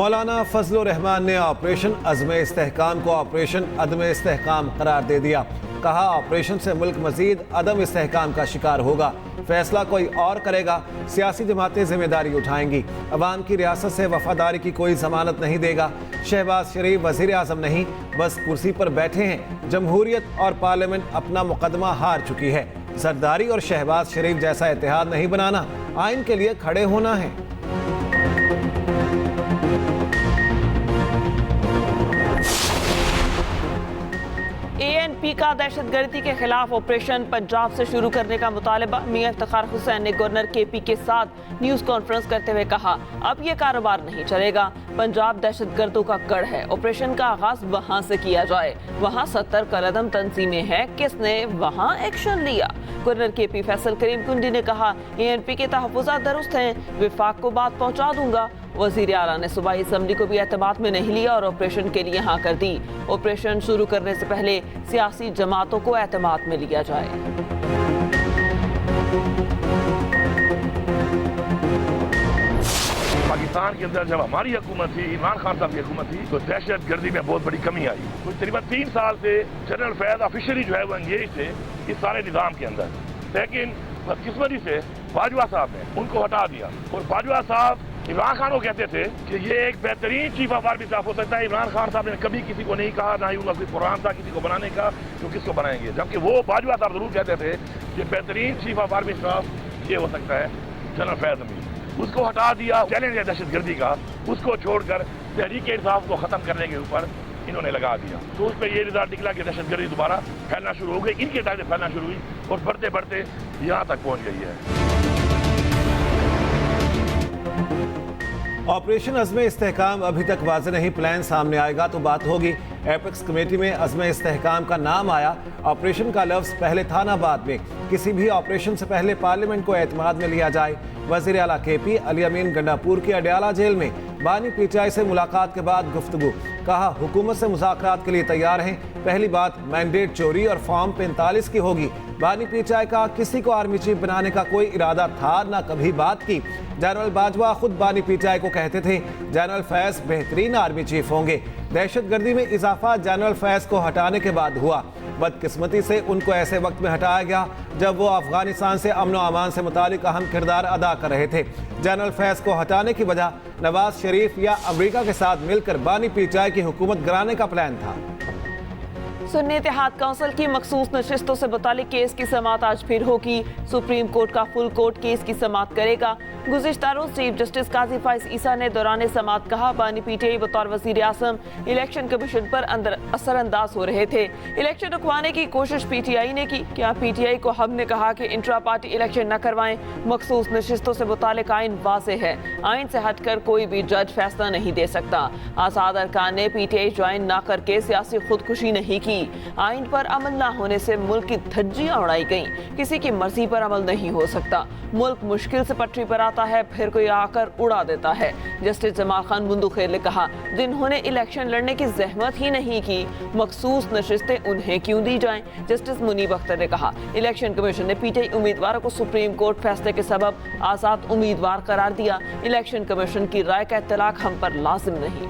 मौलाना फजलुर रहमान ने ऑपरेशन अज़्म इस्तेहकाम को ऑपरेशन अदम इस्तेहकाम करार दे दिया। कहा, ऑपरेशन से मुल्क मजीद अदम इस्तेहकाम का शिकार होगा। फैसला कोई और करेगा, सियासी जमातें जिम्मेदारी उठाएंगी। अवाम की रियासत से वफादारी की कोई जमानत नहीं देगा। शहबाज शरीफ वजीर आज़म नहीं, बस कुर्सी पर बैठे हैं। जमहूरियत और पार्लियामेंट अपना मुकदमा हार चुकी है। जरदारी और शहबाज शरीफ जैसा इत्तेहाद नहीं बनाना, आइन के लिए खड़े होना है। ANP का दहशतगर्दी के खिलाफ ऑपरेशन पंजाब से शुरू करने का मुतालबा। मियां इफ्तिखार हुसैन ने गवर्नर KP के साथ न्यूज़ कॉन्फ्रेंस करते हुए कहा, अब ये कारोबार नहीं चलेगा। पंजाब दहशतगर्दों का गढ़ है, ऑपरेशन का आगाज वहाँ से किया जाए। वहाँ 70 कलदम तंजीमें हैं, किसने वहाँ एक्शन लिया? गवर्नर KP फैसल करीम कुंडी ने कहा, ANP के तहफ़्फ़ुज़ात दुरुस्त हैं, विफाक को बात पहुँचा दूंगा। वज़ीर आला ने सूबाई असम्बली को भी एतमाद में नहीं लिया और ऑपरेशन के लिए हाँ कर दी। ऑपरेशन शुरू करने से पहले सियासी जमातों को एतमाद में लिया जाए। पाकिस्तान के अंदर जब हमारी हुकूमत थी, इमरान खान साहब की हुकूमत थी, तो दहशत गर्दी में बहुत बड़ी कमी आई। कुछ तकरीबन 3 साल से जनरल फैज ऑफिशियली जो है वो एंगेज थे इस सारे निज़ाम के अंदर, लेकिन बदकिस्मती से बाजवा साहब ने उनको हटा दिया। और बाजवा साहब इमरान खान को कहते थे कि ये एक बेहतरीन चीफ ऑफ आर्मी स्टाफ हो सकता है। इमरान खान साहब ने कभी किसी को नहीं कहा, ना ही उनका कोई प्रोग्राम था किसी को बनाने का, तो किसको बनाएंगे, जबकि वो बाजवा साहब जरूर कहते थे कि बेहतरीन चीफ ऑफ आर्मी स्टाफ ये हो सकता है जनरल फैज अमीर। उसको हटा दिया। चैलेंज है दहशतगर्दी का, उसको छोड़कर तहरीक इंसाफ को खत्म करने के ऊपर इन्होंने लगा दिया। तो उस पर ये रिजल्ट निकला कि दहशतगर्दी दोबारा फैलना शुरू हो गई, इनके टाइम से फैलना शुरू हुई और बढ़ते बढ़ते यहाँ तक पहुँच गई है। ऑपरेशन अज़्म इस्तेहकाम अभी तक वाज़ेह नहीं, प्लान सामने आएगा तो बात होगी। एपेक्स कमेटी में अज़्म इस्तेहकाम का नाम आया, ऑपरेशन का लफ्ज़ पहले था ना बाद में। किसी भी ऑपरेशन से पहले पार्लियामेंट को एतमाद में लिया जाए। वज़ीर आला KP अली अमीन गंडापुर की अडयाला जेल में बानी PTI से मुलाकात के बाद गुफ्तगू। कहा, हुकूमत से मुज़ाकरात के लिए तैयार हैं। पहली बात मैंडेट चोरी और फॉर्म 45 की होगी। बानी PTI का किसी को आर्मी चीफ बनाने का कोई इरादा था ना कभी बात की। जनरल बाजवा खुद बानी PTI को कहते थे जनरल फैज बेहतरीन आर्मी चीफ होंगे। दहशतगर्दी में इजाफा जनरल फैज को हटाने के बाद हुआ। बदकिस्मती से उनको ऐसे वक्त में हटाया गया जब वो अफगानिस्तान से अमन व अमान से मुतालिक अहम किरदार अदा कर रहे थे। जनरल फैज को हटाने की वजह नवाज शरीफ या अमेरिका के साथ मिलकर बानी PTI की हुकूमत गिराने का प्लान था। सुन्नी इत्तेहाद काउंसिल की मखसूस नशिस्तों से मुतालिक केस की समाअत आज फिर होगी। सुप्रीम कोर्ट का फुल कोर्ट केस की समाअत करेगा। गुज़िश्ता रोज़ चीफ जस्टिस काजी फाइज ईसा ने दौरान समाअत कहा, बानी PTI बतौर वज़ीर आज़म इलेक्शन कमीशन पर असरअंदाज हो रहे थे। इलेक्शन रुकवाने की कोशिश PTI ने की। क्या PTI को हमने कहा कि इंट्रा पार्टी इलेक्शन न करवाएं? मखसूस नशिस्तों से मुतालिक आइन वाज़ेह है, आइन से हटकर कोई भी जज फैसला नहीं दे सकता। आज़ाद अरकान ने PTI ज्वाइन न करके सियासी खुदकुशी नहीं की। आइन पर अमल न होने से मुल्क की धज्जियां उड़ाई गईं। किसी की मर्जी पर अमल नहीं हो सकता। मुल्क मुश्किल से पटरी पर आता है, फिर कोई आकर उड़ा देता है। जस्टिस जमाल खान बुंदुखेर ने कहा, जिन्होंने इलेक्शन लड़ने की जहमत ही नहीं की, मखसूस नशिस्तें उन्हें क्यों दी जाएं? जस्टिस मुनीब अख्तर ने कहा, इलेक्शन कमीशन ने PTI उम्मीदवारों को सुप्रीम कोर्ट फैसले के सबब आजाद उम्मीदवार करार दिया। इलेक्शन कमीशन की राय का इत्तलाक हम पर लाजिम नहीं।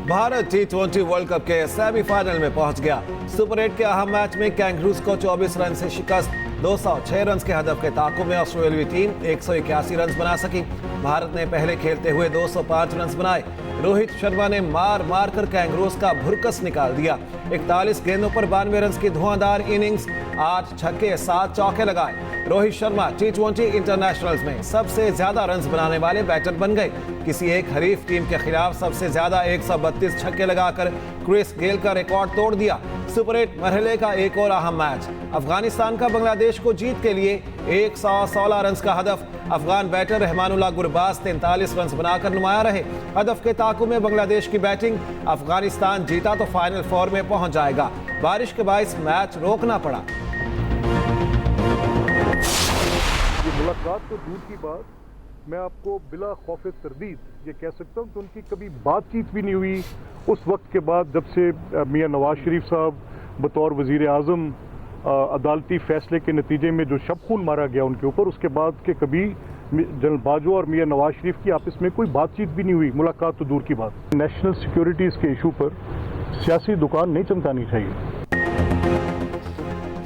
भारत T20 वर्ल्ड कप के सेमीफाइनल में पहुंच गया। सुपर 8 के अहम मैच में कैंगरूज को 24 रन से शिकस्त। 206 रन के हदफ के ताक़ुब में ऑस्ट्रेलियाई टीम 181 रन बना सकी। भारत ने पहले खेलते हुए 205 रन बनाए। रोहित शर्मा ने मार मार कर कैंगरूज का भुरकस निकाल दिया। 41 गेंदों पर 92 रन की धुआंधार इनिंग्स, 8 छक्के 7 चौके लगाए। रोहित शर्मा T20 इंटरनेशनल्स में सबसे ज्यादा रन बनाने वाले बैटर बन गए। किसी एक हरीफ टीम के खिलाफ सबसे ज्यादा 132 छक्के लगाकर क्रिस गेल का रिकॉर्ड तोड़ दिया। सुपर 8 मरहले का एक और अहम मैच, अफगानिस्तान का बांग्लादेश को जीत के लिए 116 रन का हदफ। अफगान बैटर रहमानुल्लाह गुरबाज 43 रन बनाकर नुमाया रहे। हदफ के ताक़ुब में बांग्लादेश की बैटिंग, अफगानिस्तान जीता तो फाइनल 4 में पहुंच जाएगा। बारिश के बायस मैच रोकना पड़ा। मुलाकात तो दूर की बात, मैं आपको बिला खौफ तरदीद ये कह सकता हूँ कि उनकी कभी बातचीत भी नहीं हुई उस वक्त के बाद जब से मियां नवाज शरीफ साहब बतौर वज़ीर आज़म अदालती फैसले के नतीजे में जो शब खून मारा गया उनके ऊपर, उसके बाद के कभी जनरल बाजवा और मियां नवाज शरीफ की आपस में कोई बातचीत भी नहीं हुई, मुलाकात तो दूर की बात। नेशनल सिक्योरिटीज़ के इशू पर सियासी दुकान नहीं चमकानी चाहिए।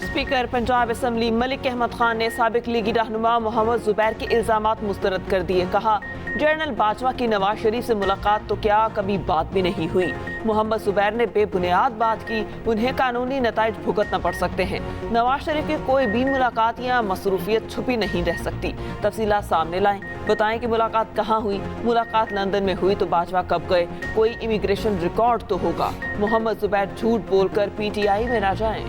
स्पीकर पंजाब असम्बली मलिक अहमद खान ने साबिक लीगी रहनुमा मोहम्मद जुबैर के इल्जामात मुस्तरद कर दिए। कहा, जनरल बाजवा की नवाज शरीफ से मुलाकात तो क्या, कभी बात भी नहीं हुई। मोहम्मद जुबैर ने बेबुनियाद बात की, उन्हें कानूनी नताइज भुगतना पड़ सकते हैं। नवाज शरीफ की कोई भी मुलाकात या मसरूफियत छुपी नहीं रह सकती। तफसीलात सामने लाएं, बताएं कि मुलाकात कहाँ हुई। मुलाकात लंदन में हुई तो बाजवा कब गए, कोई इमिग्रेशन रिकॉर्ड तो होगा। मोहम्मद जुबैर झूठ बोलकर PTI में ना जाएं।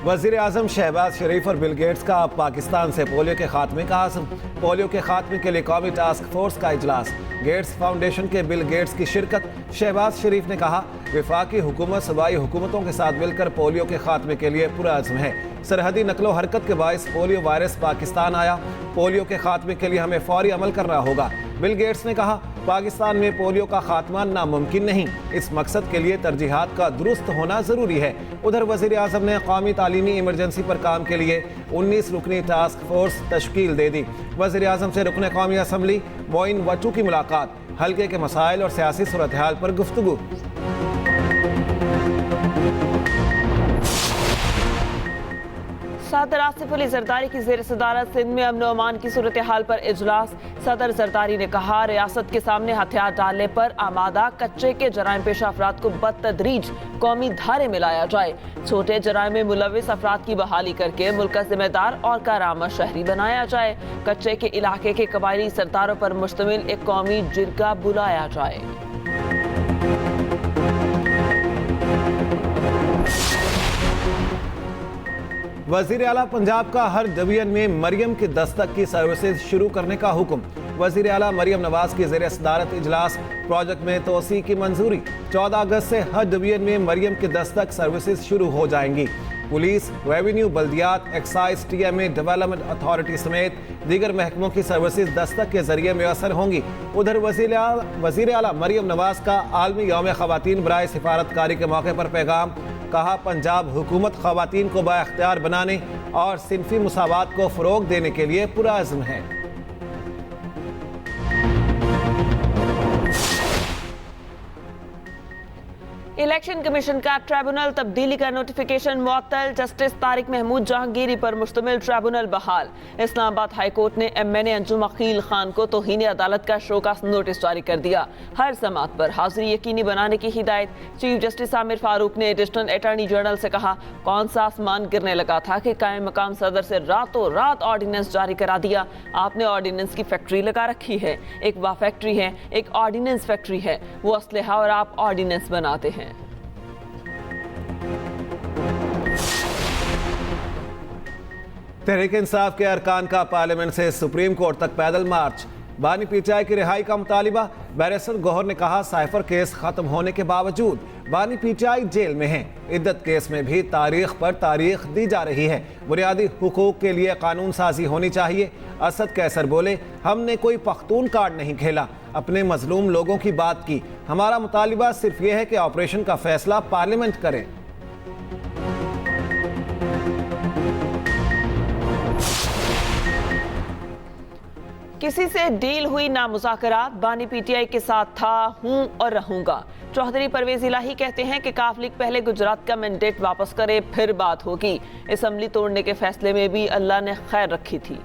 वज़ीर आज़म शहबाज शरीफ और बिल गेट्स का अब पाकिस्तान से पोलियो के खात्मे का आज़म। पोलियो के खात्मे के लिए कौमी टास्क फोर्स का इजलास। गेट्स फाउंडेशन के बिल गेट्स की शिरकत। शहबाज शरीफ ने कहा, वफाकी हुकूमत सूबाई हुकूमतों के साथ मिलकर पोलियो के खात्मे के लिए पुरअज़्म है। सरहदी नकलो हरकत के बायस पोलियो वायरस पाकिस्तान आया। पोलियो के खात्मे के लिए हमें फौरी अमल करना होगा। बिल गेट्स ने कहा, पाकिस्तान में पोलियो का खात्मा नामुमकिन नहीं, इस मकसद के लिए तरजीहात का दुरुस्त होना ज़रूरी है। उधर वज़ीर आज़म ने कौमी तालीमी इमरजेंसी पर काम के लिए 19 रुकनी टास्क फोर्स तश्कील दे दी। वज़ीर आज़म से रुकन कौमी असम्बली मोइन वटू की मुलाकात। हल्के के मसाइल और सियासी सूरत हाल पर गुफ्तगू। सदर आसिफ अली जरदारी की ज़ेर सदारत सिंध में अमन अमान की सूरत हाल पर इजलास। सदर जरदारी ने कहा, रियासत के सामने हथियार डालने पर आमादा कच्चे के जराइम पेश अफराद को बदतदरीज कौमी धारे में लाया जाए। छोटे जराइम में मुलविस अफराद की बहाली करके मुल्क का जिम्मेदार और कारामद शहरी बनाया जाए। कच्चे के इलाके के कबायली सरदारों पर मुश्तमिल एक कौमी जिरगा बुलाया जाए। वज़ीर आला पंजाब का हर डिवीजन में मरियम की दस्तक की सर्विसेज शुरू करने का हुक्म। वज़ीर आला मरियम नवाज की ज़ेर सदारत इजलास। प्रोजेक्ट में तोसी की मंजूरी। 14 अगस्त से हर डिवीजन में मरियम की दस्तक सर्विसेज शुरू हो जाएंगी। पुलिस, रेवेन्यू, बल्दियात, एक्साइज, TMA, डेवलपमेंट अथॉरिटी समेत दीगर महकमों की सर्विसेज दस्तक के जरिए मैसर होंगी। उधर वज़ीर आला मरियम नवाज का आलमी यौम ख़वातीन बराए सिफारतकारी के मौके पर पैगाम। कहा, पंजाब हुकूमत ख़वातीन को बाइख्तियार बनाने और सिनफी मुसावात को फ़रोग देने के लिए पुरअज़्म है। इलेक्शन कमीशन का ट्रिब्यूनल तब्दीली का नोटिफिकेशन मुअत्तल। जस्टिस तारिक महमूद जहांगीरी पर मुश्तमिल ट्रिब्यूनल बहाल। इस्लामाबाद हाई कोर्ट ने MNA अंजुम अकील खान को तौहीन अदालत का शोकास नोटिस जारी कर दिया। हर समात पर हाजिरी यकीनी बनाने की हिदायत। चीफ जस्टिस आमिर फारूक ने एडिशनल अटॉर्नी जनरल से कहा, कौन सा आसमान गिरने लगा था कि कायम मकाम सदर से रातों रात ऑर्डिनेंस जारी करा दिया। आपने ऑर्डिनेंस की फैक्ट्री लगा रखी है। एक वाह फैक्ट्री है, एक ऑर्डिनेंस फैक्ट्री है। वो असलहा और आप ऑर्डिनेंस बनाते हैं। तहरीक इंसाफ के अरकान का पार्लियामेंट से सुप्रीम कोर्ट तक पैदल मार्च। बानी PTI की रिहाई का मुतालिबा। बैरिस्टर गौहर ने कहा, साइफर केस खत्म होने के बावजूद बानी PTI जेल में हैं। इद्दत केस में भी तारीख पर तारीख दी जा रही है। बुनियादी हुकूक के लिए कानून साजी होनी चाहिए। असद कैसर बोले, हमने कोई पख्तून कार्ड नहीं खेला, अपने मजलूम लोगों की बात की। हमारा मुतालिबा सिर्फ यह है कि ऑपरेशन का फैसला पार्लियामेंट करे। किसी से डील हुई ना मुज़ाकरात। बानी PTI के साथ था, हूं और रहूंगा। चौधरी परवेज इलाही कहते हैं कि काफ लीग पहले गुजरात का मैंडेट वापस करे, फिर बात होगी। असम्बली तोड़ने के फैसले में भी अल्लाह ने खैर रखी थी।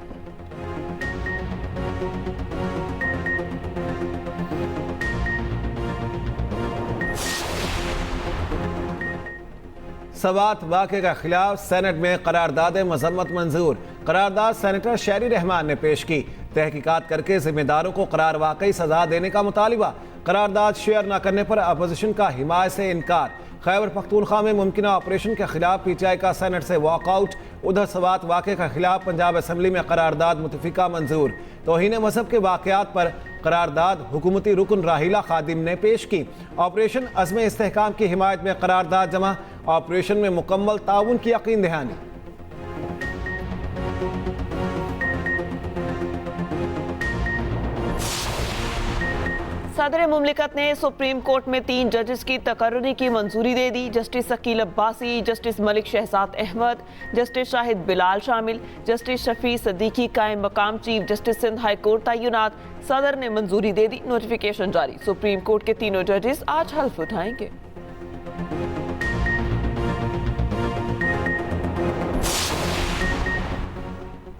सवात वाक़े के खिलाफ सेनेट में करारदाद मजम्मत मंजूर। करारदाद सेनेटर शहरी रहमान ने पेश की। तहकीकात करके जिम्मेदारों को करार वाकई सजा देने का मुतालिबा। करारदाद शेयर न करने पर अपोजिशन का हिमायत से इनकार। खैबर पख्तूनख्वा में मुमकिन ऑपरेशन के खिलाफ PTI का सेनेट से वॉकआउट। उधर सवात वाक़े के खिलाफ पंजाब असम्बली में करारदाद मुतफिका मंजूर। तौहीन मजहब के वाक़यात पर करारदाद हुकूमती रुकन राहिला खादिम ने पेश की। ऑपरेशन अज़्म इस्तेहकाम की हिमायत में करारदाद जमा। ऑपरेशन में मुकम्मल ताउन की यकीन दहानी। सदर मुमलिकत ने सुप्रीम कोर्ट में 3 जजेस की तकर्री की मंजूरी दे दी। Justice Shakeel Abbasi, justice Malik Shahzad Ahmed, justice Shahid Bilal शामिल, जस्टिस शफी सदीकी कायम मकाम chief justice Sindh high court तैनात। सदर ने मंजूरी दे दी, नोटिफिकेशन जारी। सुप्रीम कोर्ट के तीनों जजेस आज हल्फ उठाएंगे।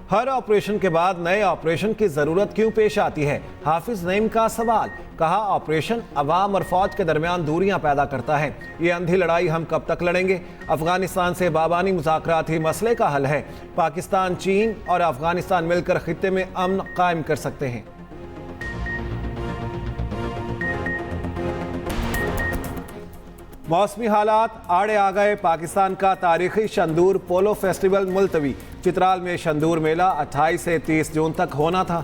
हर ऑपरेशन के बाद नए ऑपरेशन की जरूरत क्यों पेश आती है? हाफिज नईम का सवाल। कहा, ऑपरेशन अवाम और फौज के दरमियान दूरियां पैदा करता है। ये अंधी लड़ाई हम कब तक लड़ेंगे? अफगानिस्तान से बाबानी मुज़ाकरात ही मसले का हल है। पाकिस्तान, चीन और अफगानिस्तान मिलकर खित्ते में अमन कायम कर सकते हैं। मौसमी हालात आड़े आ गए। पाकिस्तान का तारीखी शंदूर पोलो फेस्टिवल मुलतवी। चित्राल में शंदूर मेला 28 से 30 जून तक होना था।